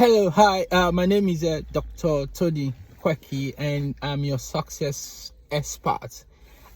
Hello, hi. My name is Dr. Tony Kweki, and I'm your success expert.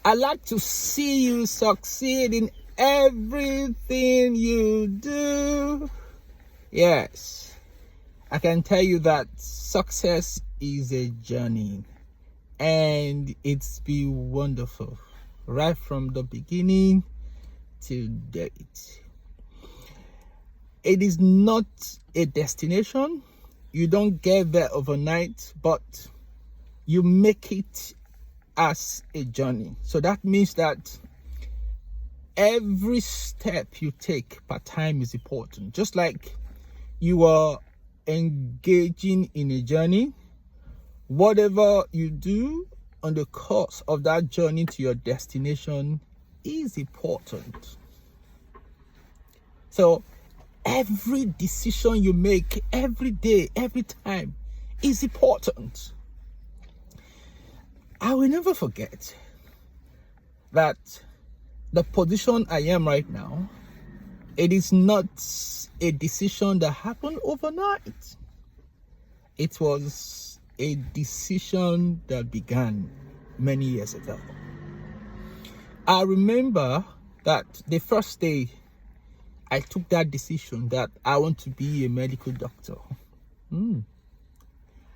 I like to see you succeed in everything you do. Yes, I can tell you that success is a journey, and it's been wonderful right from the beginning to date. It is not a destination. You don't get there overnight, but you make it as a journey. So that means that every step you take per time is important. Just like you are engaging in a journey, whatever you do on the course of that journey to your destination is important. So every decision you make every day, every time is important. I will never forget that the position I am right now, it is not a decision that happened overnight. It was a decision that began many years ago. I remember that the first day I took that decision that I want to be a medical doctor.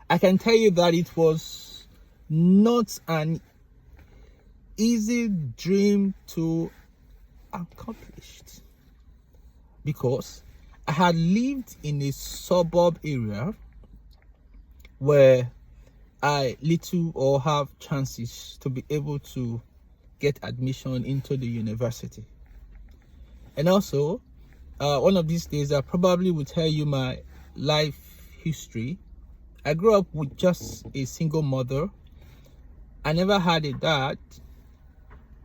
I can tell you that it was not an easy dream to accomplish, because I had lived in a suburb area where I little or have chances to be able to get admission into the university. And also, one of these days I probably will tell you my life history. I grew up with just a single mother. I never had a dad,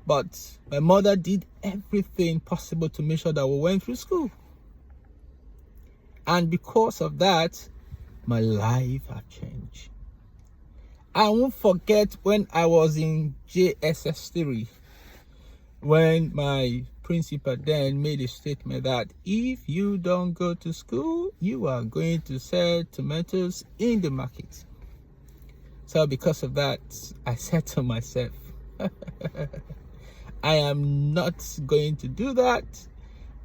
but my mother did everything possible to make sure that we went through school. And because of that, my life had changed. I won't forget when I was in JSS 3, when my principal then made a statement that if you don't go to school, you are going to sell tomatoes in the market. So because of that, I said to myself, I am not going to do that.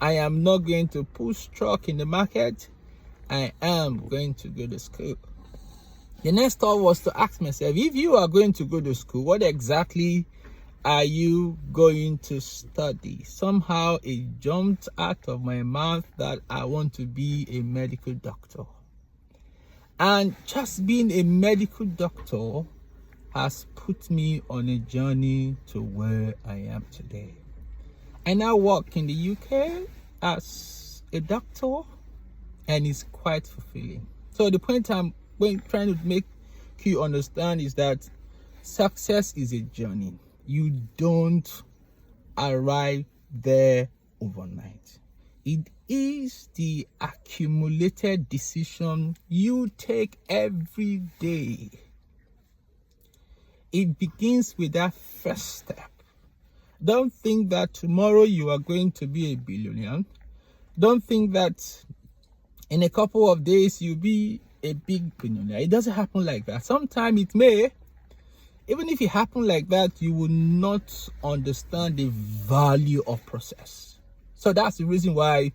I am not going to push truck in the market. I am going to go to school. The next thought was to ask myself, if you are going to go to school, what exactly are you going to study? Somehow it jumped out of my mouth that I want to be a medical doctor. And just being a medical doctor has put me on a journey to where I am today. I now work in the UK as a doctor, and it's quite fulfilling. So the point I'm trying to make you understand is that success is a journey. You don't arrive there overnight. It is the accumulated decision you take every day. It begins with that first step. Don't think that tomorrow you are going to be a billionaire. Don't think that in a couple of days you'll be a big billionaire. It doesn't happen like that. Sometimes it may. Even if it happened like that, you will not understand the value of process. So that's the reason why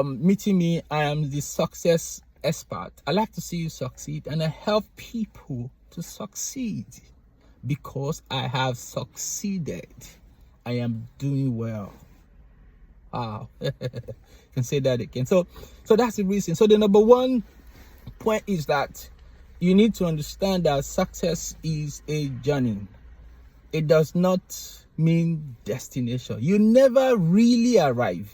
meeting me, I am the success expert. I like to see you succeed, and I help people to succeed because I have succeeded. I am doing well. Wow. Can say that again. So that's the reason. So the number one point is that you need to understand that success is a journey. It does not mean destination. You never really arrive.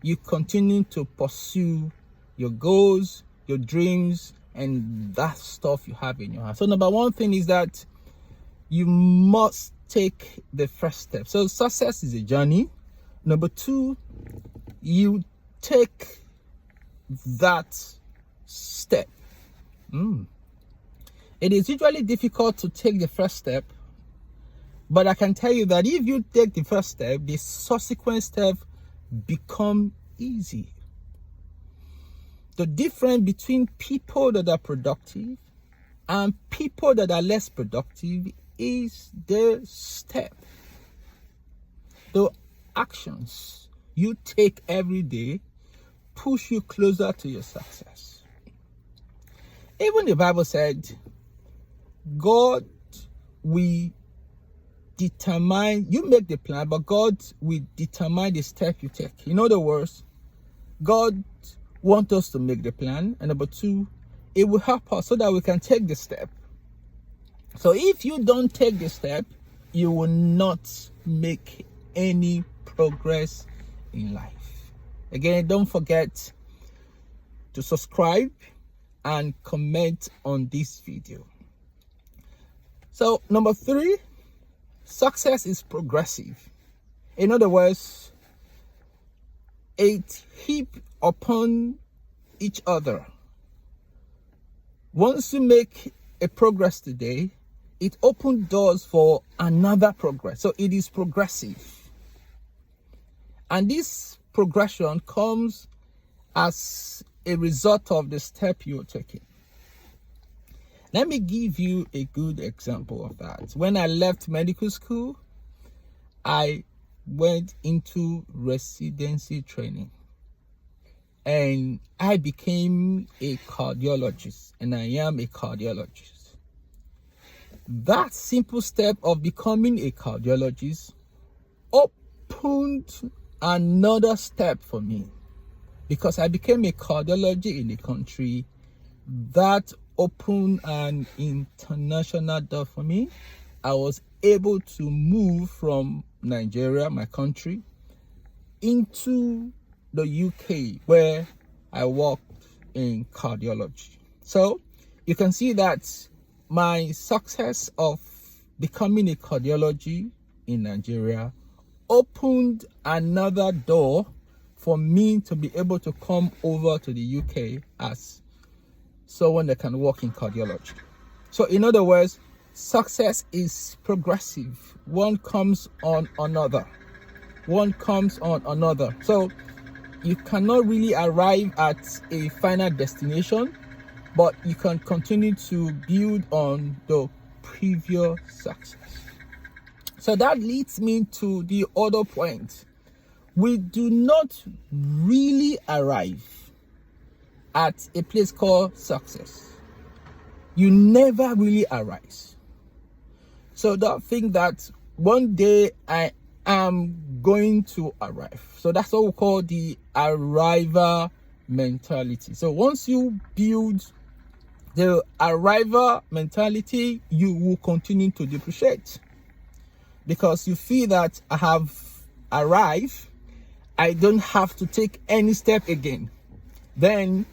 You continue to pursue your goals, your dreams, and that stuff you have in your heart. So number one thing is that you must take the first step. So success is a journey. Number two, you take that step. It is usually difficult to take the first step, but I can tell you that if you take the first step, the subsequent step become easy. The difference between people that are productive and people that are less productive is the step. The actions you take every day push you closer to your success. Even the Bible said, God will determine, you make the plan, but God will determine the step you take. In other words, God wants us to make the plan, and number two, it will help us so that we can take the step. So if you don't take the step, you will not make any progress in life. Again, don't forget to subscribe and comment on this video. So number three, success is progressive. In other words, it heap upon each other. Once you make a progress today, it opens doors for another progress. So it is progressive. And this progression comes as a result of the step you're taking. Let me give you a good example of that. When I left medical school, I went into residency training. And I became a cardiologist, and I am a cardiologist. That simple step of becoming a cardiologist opened another step for me, because I became a cardiologist in the country. That opened an international door for me. I was able to move from Nigeria, my country, into the UK, where I worked in cardiology. So you can see that my success of becoming a cardiologist in Nigeria opened another door for me to be able to come over to the UK as someone that can work in cardiology. So in other words, success is progressive. One comes on another. One comes on another. So you cannot really arrive at a final destination, but you can continue to build on the previous success. So that leads me to the other point. We do not really arrive at a place called success. You never really arise. So don't think that one day I am going to arrive. So that's what we call the arrival mentality. So once you build the arrival mentality, you will continue to depreciate, because you feel that I have arrived, I don't have to take any step again. Then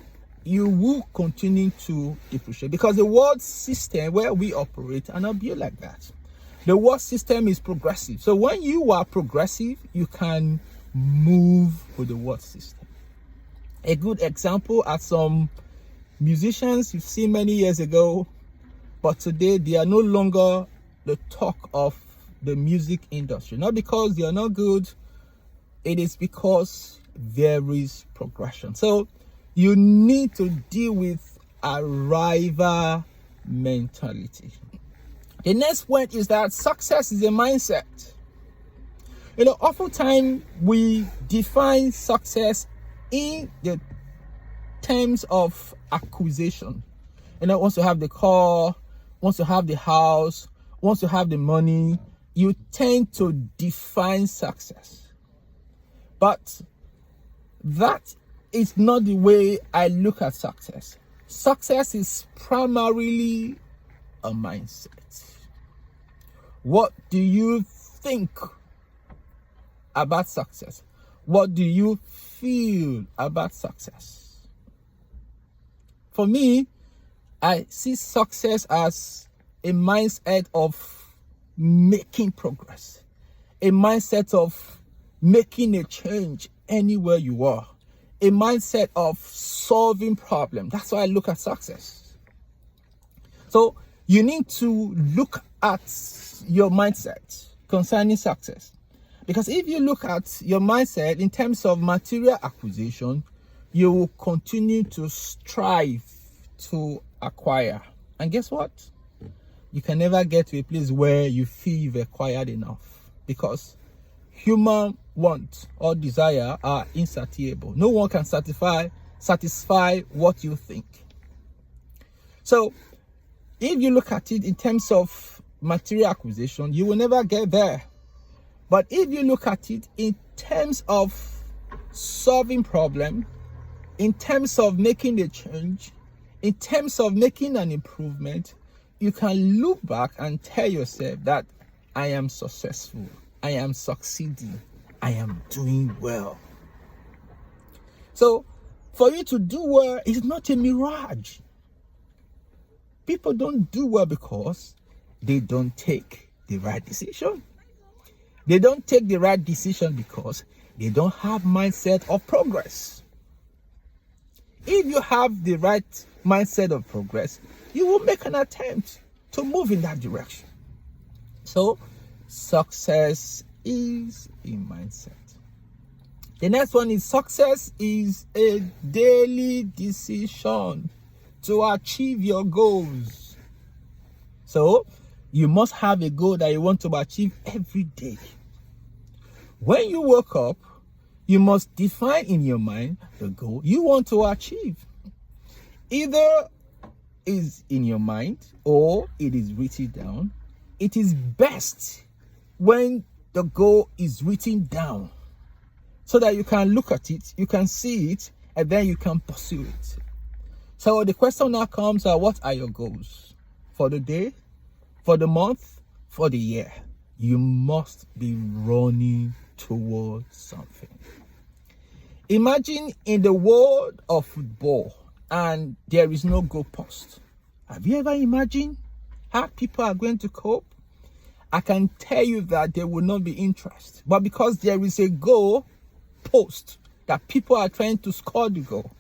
you will continue to depreciate, because the world system where we operate are not built like that. The world system is progressive. So when you are progressive, you can move with the world system. A good example are some musicians you've seen many years ago, but today they are no longer the talk of the music industry. Not because they are not good, it is because there is progression. So you need to deal with arrival mentality. The next point is that success is a mindset. Oftentimes we define success in the terms of acquisition. Once you have the car, once you have the house, once you have the money, you tend to define success. But that is not the way I look at success. Success is primarily a mindset. What do you think about success? What do you feel about success? For me, I see success as a mindset of making progress, a mindset of making a change anywhere you are, a mindset of solving problems. That's why I look at success. So you need to look at your mindset concerning success, because if you look at your mindset in terms of material acquisition, you will continue to strive to acquire. And guess what? You can never get to a place where you feel you've acquired enough, because human want or desire are insatiable. No one can satisfy what you think. So if you look at it in terms of material acquisition, you will never get there. But if you look at it in terms of solving problem, in terms of making a change, in terms of making an improvement, you can look back and tell yourself that I am successful, I am succeeding, I am doing well. So for you to do well is not a mirage. People don't do well because they don't take the right decision. They don't take the right decision because they don't have mindset of progress. If you have the right mindset of progress, you will make an attempt to move in that direction. So success is a mindset. The next one is success is a daily decision to achieve your goals. So you must have a goal that you want to achieve every day. When you wake up, you must define in your mind the goal you want to achieve. Either is in your mind or it is written down. It is best when the goal is written down, so that you can look at it, you can see it, and then you can pursue it. So the question now comes, what are your goals for the day, for the month, for the year? You must be running towards something. Imagine in the world of football and there is no goal post. Have you ever imagined how people are going to cope? I can tell you that there will not be interest. But because there is a goal post that people are trying to score the goal,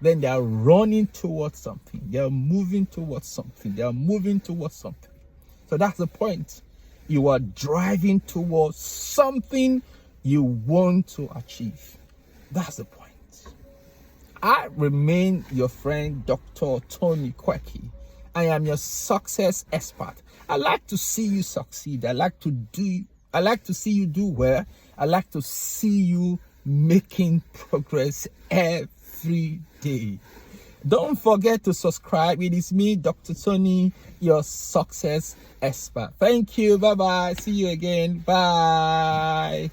then they are running towards something. They are moving towards something. They are moving towards something. So that's the point. You are driving towards something you want to achieve. That's the point. I remain your friend, Dr. Tony Kweki. I am your success expert. I like to see you succeed. I like to see you do well. I like to see you making progress every day. Don't forget to subscribe. It is me, Dr. Tony, your success expert. Thank you. Bye-bye. See you again. Bye.